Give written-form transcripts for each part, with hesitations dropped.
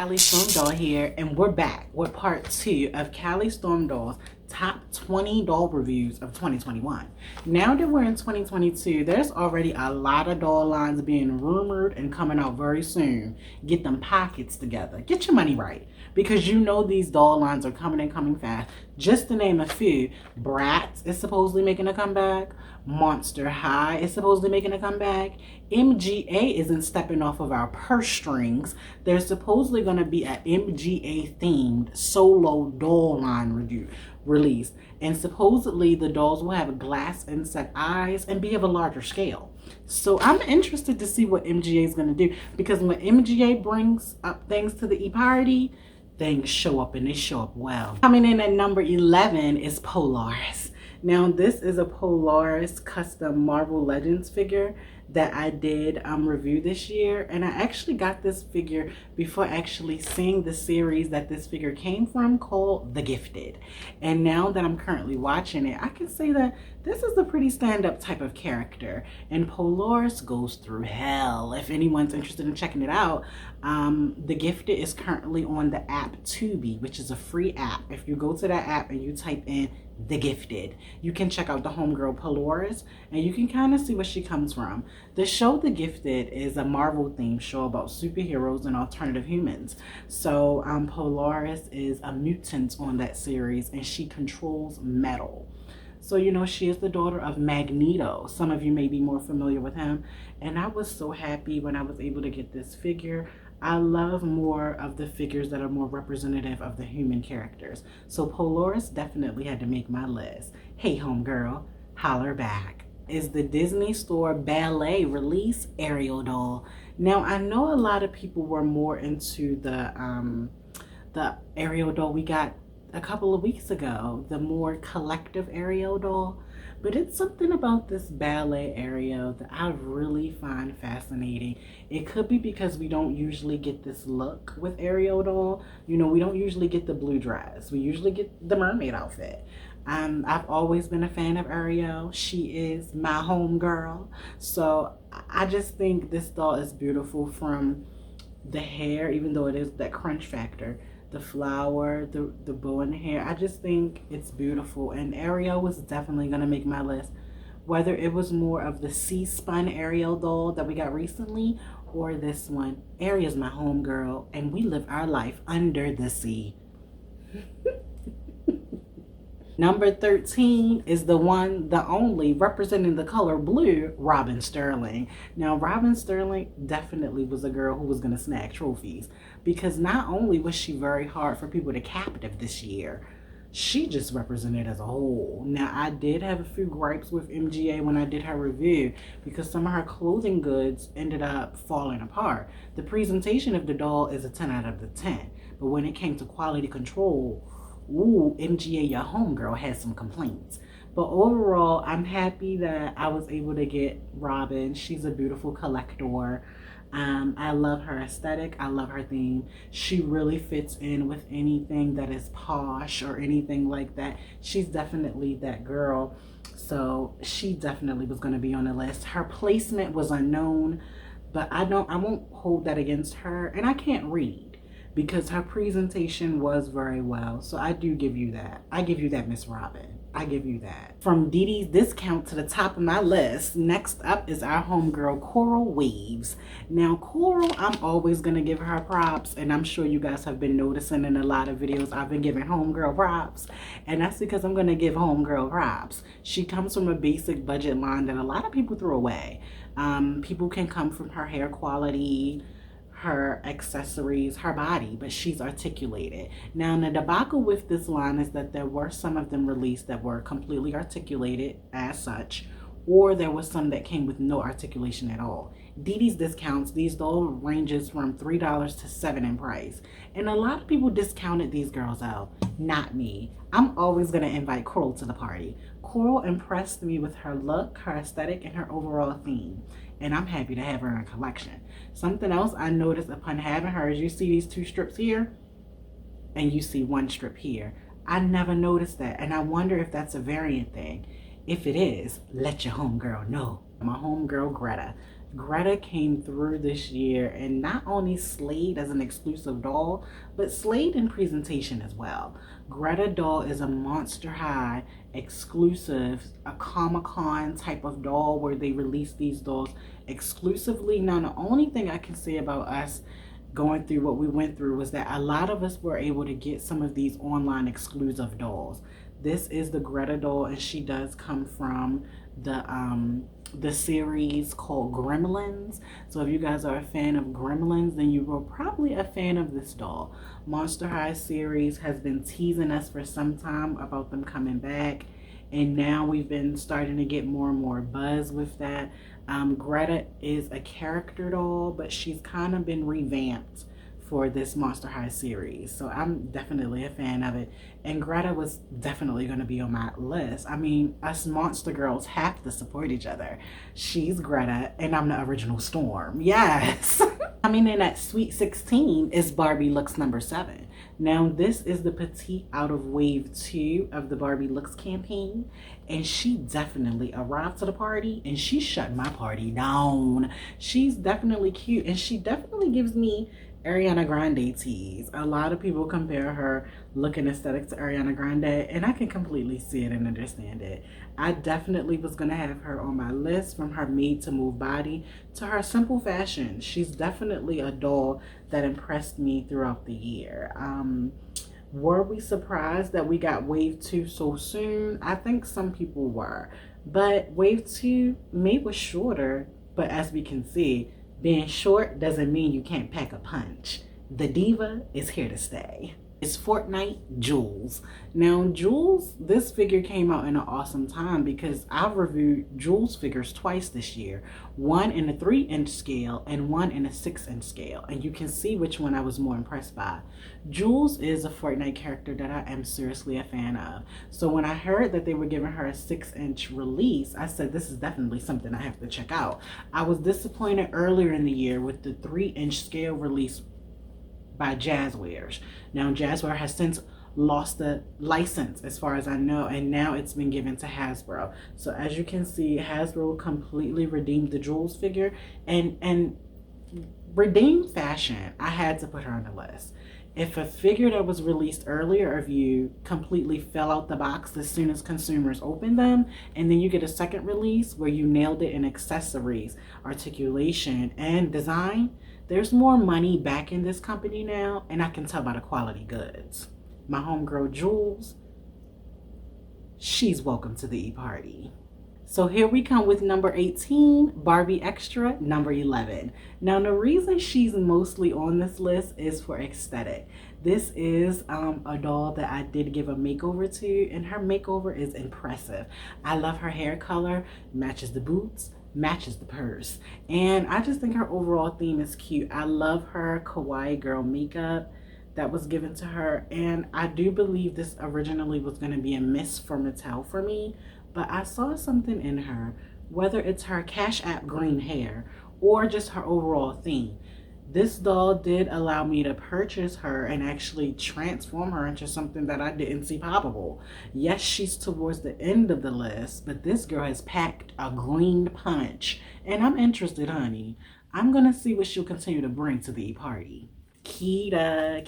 Callie Storm Doll here, and we're back with part 2 of Callie Storm Doll's top 20 doll reviews of 2021. Now that we're in 2022, there's already a lot of doll lines being rumored and coming out very soon. Get them pockets together. Get your money right, because you know these doll lines are coming and coming fast. Just to name a few, Bratz is supposedly making a comeback. Monster High is supposedly making a comeback. MGA isn't stepping off of our purse strings. There's supposedly going to be an MGA themed solo doll line release, and supposedly the dolls will have glass inset eyes and be of a larger scale. So I'm interested to see what MGA is going to do, because when MGA brings up things to the e-party, things show up, and they show up well. Coming in at number 11 is Polaris. Now this is a Polaris custom Marvel Legends figure that I did review this year, and I actually got this figure before actually seeing the series that this figure came from, called The Gifted. And now that I'm currently watching it, I can say that this is a pretty stand-up type of character, and Polaris goes through hell. If anyone's interested in checking it out, The Gifted is currently on the app Tubi, which is a free app. If you go to that app and you type in The Gifted, you can check out the homegirl Polaris, and you can kind of see where she comes from. The show The Gifted is a Marvel themed show about superheroes and alternative humans. So Polaris is a mutant on that series, and she controls metal. So, you know, she is the daughter of Magneto. Some of you may be more familiar with him. And I was so happy when I was able to get this figure. I love more of the figures that are more representative of the human characters. So Polaris definitely had to make my list. Hey, homegirl, holler back. Is the Disney Store Ballet release Ariel doll. Now, I know a lot of people were more into the Ariel doll we got a couple of weeks ago, the more collective Ariel doll, but it's something about this ballet Ariel that I really find fascinating. It could be because we don't usually get this look with Ariel doll. You know, we don't usually get the blue dress. We usually get the mermaid outfit. I've always been a fan of Ariel. She is my home girl. So I just think this doll is beautiful, from the hair, even though it is that crunch factor, the flower, the bow in the hair. I just think it's beautiful, and Ariel was definitely going to make my list, whether it was more of the sea-spun Ariel doll that we got recently or this one. Ariel's my homegirl, and we live our life under the sea. Number 13 is the one, the only, representing the color blue, Robin Sterling. Now, Robin Sterling definitely was a girl who was going to snag trophies, because not only was she very hard for people to captive this year, she just represented as a whole. Now, I did have a few gripes with MGA when I did her review, because some of her clothing goods ended up falling apart. The presentation of the doll is a 10 out of the 10, but when it came to quality control, ooh, MGA, your homegirl, has some complaints. But overall, I'm happy that I was able to get Robin. She's a beautiful collector. I love her aesthetic. I love her theme. She really fits in with anything that is posh or anything like that. She's definitely that girl. So she definitely was going to be on the list. Her placement was unknown, but I won't hold that against her. And I can't read, because her presentation was very well. So I do give you that. I give you that, Miss Robin. I give you that. From Dee Dee's discount to the top of my list, next up is our homegirl, Coral Waves. Now, Coral, I'm always going to give her props, and I'm sure you guys have been noticing in a lot of videos I've been giving homegirl props, and that's because I'm going to give homegirl props. She comes from a basic budget line that a lot of people throw away. People can come from her hair quality, her accessories, her body, but she's articulated. Now, the debacle with this line is that there were some of them released that were completely articulated as such, or there was some that came with no articulation at all. Dee Dee's discounts, these doll ranges from $3 to $7 in price, and a lot of people discounted these girls out. Not me. I'm always going to invite Coral to the party. Coral impressed me with her look, her aesthetic, and her overall theme, and I'm happy to have her in a collection. Something else I noticed upon having her is you see these two strips here, and you see one strip here. I never noticed that, and I wonder if that's a variant thing. If it is, let your homegirl know. My homegirl Greta. Greta came through this year and not only slayed as an exclusive doll, but slayed in presentation as well. Greta doll is a Monster High exclusive, a Comic-Con type of doll where they release these dolls exclusively. Now, the only thing I can say about us going through what we went through was that a lot of us were able to get some of these online exclusive dolls. This is the Greta doll, and she does come from the series called Gremlins. So if you guys are a fan of Gremlins, then you were probably a fan of this doll. Monster High series has been teasing us for some time about them coming back, and now we've been starting to get more and more buzz with that. Greta is a character doll, but she's kind of been revamped for this Monster High series. So I'm definitely a fan of it. And Greta was definitely going to be on my list. I mean, us monster girls have to support each other. She's Greta and I'm the original Storm. Yes. Coming in at Sweet 16 is Barbie Looks number 7. Now, this is the petite out of wave 2 of the Barbie Looks campaign. And she definitely arrived to the party and she shut my party down. She's definitely cute and she definitely gives me Ariana Grande tease. A lot of people compare her look and aesthetic to Ariana Grande, and I can completely see it and understand it. I definitely was going to have her on my list, from her made to move body to her simple fashion. She's definitely a doll that impressed me throughout the year. Were we surprised that we got wave 2 so soon? I think some people were, but wave 2 made was shorter, but as we can see, being short doesn't mean you can't pack a punch. The diva is here to stay. It's Fortnite Jules. Now, Jules, this figure came out in an awesome time because I've reviewed Jules figures twice this year. One in a 3-inch scale and one in a 6-inch scale. And you can see which one I was more impressed by. Jules is a Fortnite character that I am seriously a fan of. So when I heard that they were giving her a 6-inch release, I said, this is definitely something I have to check out. I was disappointed earlier in the year with the 3-inch scale release by Jazzwares. Now, Jazzware has since lost the license as far as I know, and now it's been given to Hasbro. So as you can see, Hasbro completely redeemed the Jules figure, and redeemed fashion. I had to put her on the list. If a figure that was released earlier of you completely fell out the box as soon as consumers opened them, and then you get a second release where you nailed it in accessories, articulation, and design, there's more money back in this company now, and I can tell by the quality goods. My homegirl Jules, she's welcome to the E-Party. So here we come with number 18, Barbie Extra, number 11. Now, the reason she's mostly on this list is for aesthetic. This is a doll that I did give a makeover to, and her makeover is impressive. I love her hair color, matches the boots, matches the purse, and I just think her overall theme is cute. I love her kawaii girl makeup that was given to her, and I do believe this originally was going to be a miss for Mattel for me, but I saw something in her, whether it's her Cash App green hair or just her overall theme. This doll did allow me to purchase her and actually transform her into something that I didn't see possible. Yes, she's towards the end of the list, but this girl has packed a green punch, and I'm interested, honey. I'm gonna see what she'll continue to bring to the party. Kita,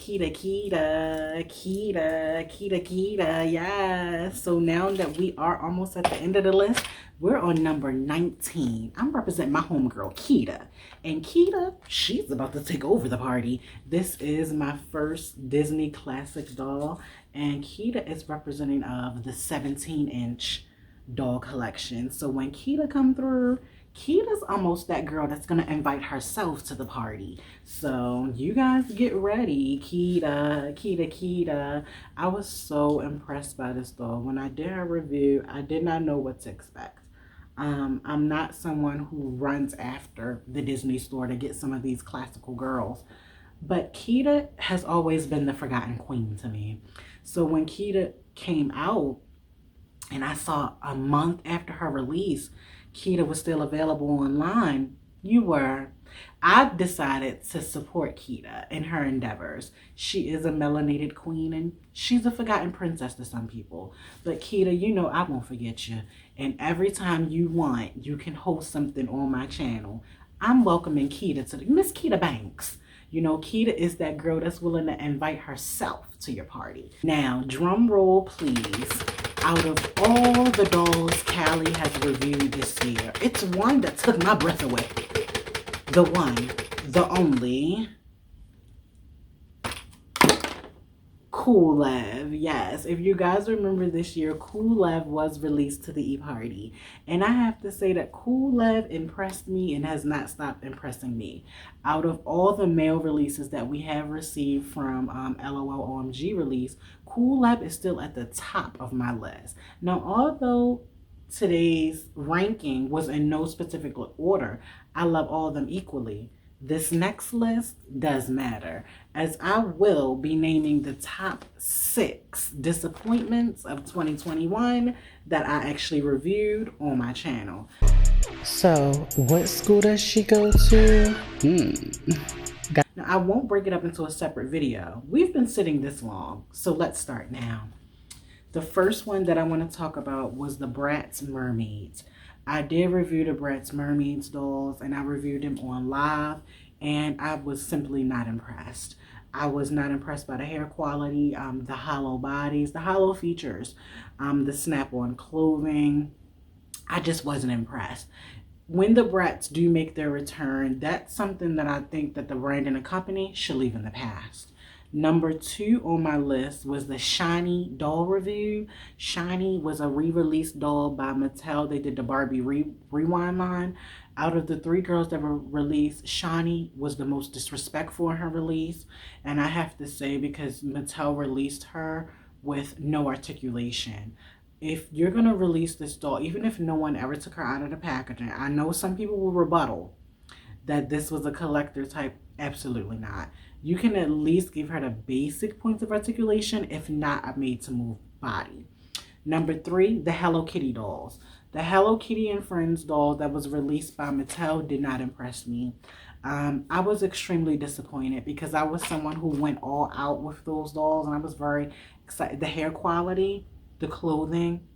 yeah. So now that we are almost at the end of the list, we're on number 19. I'm representing my homegirl, Kita. And Kita, she's about to take over the party. This is my first Disney Classics doll. And Kita is representing of the 17-inch doll collection. So when Kita come through, Kita's almost that girl that's going to invite herself to the party. So you guys get ready. Kita. I was so impressed by this doll. When I did her review, I did not know what to expect. I'm not someone who runs after the Disney store to get some of these classical girls. But Kita has always been the forgotten queen to me. So when Kita came out, and I saw a month after her release, Kita was still available online, You were. I've decided to support Kita in her endeavors. She is a melanated queen and she's a forgotten princess to some people. But Kita, you know I won't forget you. And every time you want, you can host something on my channel. I'm welcoming Kita to the Miss Kita Banks. You know, Kita is that girl that's willing to invite herself to your party. Now, drum roll, please. Out of all the dolls Callie has reviewed this year, it's one that took my breath away. The one, the only, Cool Lev. Yes, if you guys remember this year, Cool Lev was released to the E-Party. And I have to say that Cool Lev impressed me and has not stopped impressing me. Out of all the male releases that we have received from LOL OMG release, Cool Lev is still at the top of my list. Now, although today's ranking was in no specific order, I love all of them equally. This next list does matter, as I will be naming the top 6 disappointments of 2021 that I actually reviewed on my channel. So, what school does she go to? Now, I won't break it up into a separate video. We've been sitting this long, so let's start now. The first one that I want to talk about was the Bratz Mermaids. I did review the Bratz Mermaids dolls, and I reviewed them on live, and I was simply not impressed. I was not impressed by the hair quality, the hollow bodies, the hollow features, the snap-on clothing. I just wasn't impressed. When the Bratz do make their return, that's something that I think that the brand and the company should leave in the past. Number 2 on my list was the Shiny doll review. Shiny was a re-released doll by Mattel. They did the Barbie Rewind line. Out of the 3 girls that were released, Shiny was the most disrespectful in her release. And I have to say, because Mattel released her with no articulation. If you're going to release this doll, even if no one ever took her out of the packaging, I know some people will rebuttal that this was a collector type. Absolutely not. You can at least give her the basic points of articulation, if not a made-to-move body. Number 3, the Hello Kitty dolls. The Hello Kitty and Friends doll that was released by Mattel did not impress me. I was extremely disappointed because I was someone who went all out with those dolls, and I was very excited. The hair quality, the clothing,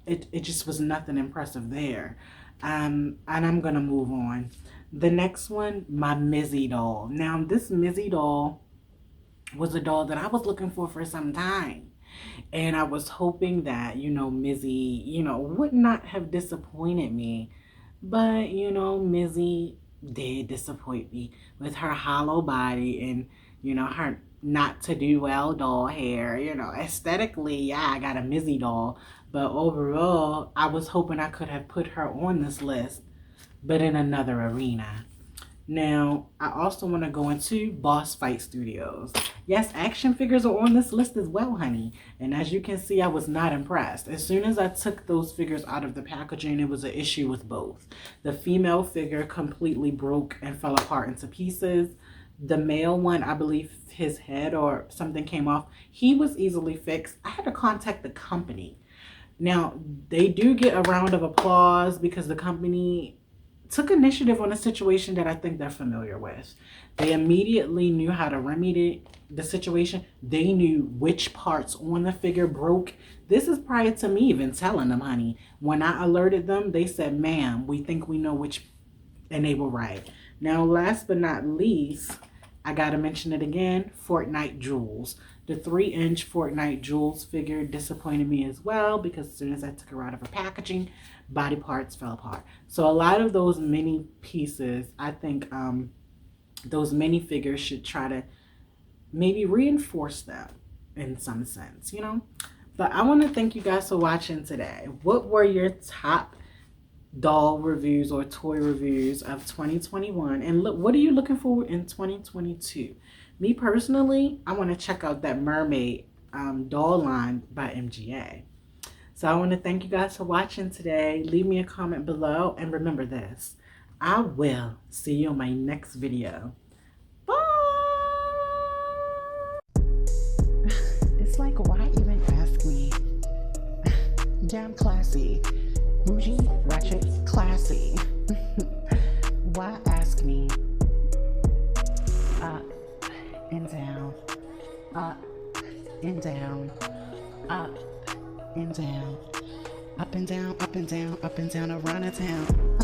it just was nothing impressive there. And I'm going to move on. The next one, my Mizzy doll. Now, this Mizzy doll was a doll that I was looking for some time. And I was hoping that, you know, Mizzy, you know, would not have disappointed me. But, you know, Mizzy did disappoint me with her hollow body and, you know, her not to do well doll hair. You know, aesthetically, yeah, I got a Mizzy doll. But overall, I was hoping I could have put her on this list, but in another arena. Now, I also want to go into Boss Fight Studios. Yes, action figures are on this list as well, honey. And as you can see, I was not impressed. As soon as I took those figures out of the packaging, it was an issue with both. The female figure completely broke and fell apart into pieces. The male one, I believe his head or something came off. He was easily fixed. I had to contact the company. Now, they do get a round of applause because the company took initiative on a situation that I think they're familiar with. They immediately knew how to remedy the situation. They knew which parts on the figure broke. This is prior to me even telling them, honey. When I alerted them, they said, ma'am, we think we know which, and they were right. Now, last but not least, I gotta mention it again, Fortnite Jules. The 3-inch Fortnite Jules figure disappointed me as well because as soon as I took her out of her packaging, body parts fell apart. So a lot of those mini pieces, I think those mini figures should try to maybe reinforce them in some sense, you know? But I want to thank you guys for watching today. What were your top doll reviews or toy reviews of 2021? And look, what are you looking for in 2022? Me personally, I want to check out that mermaid doll line by MGA. So I want to thank you guys for watching today. Leave me a comment below. And remember this, I will see you on my next video. Bye! It's like, why even ask me? Damn classy. Bougie, ratchet, classy. Why ask me? Up and down, up and down, up and down, up and down, up and down, up and down around the town.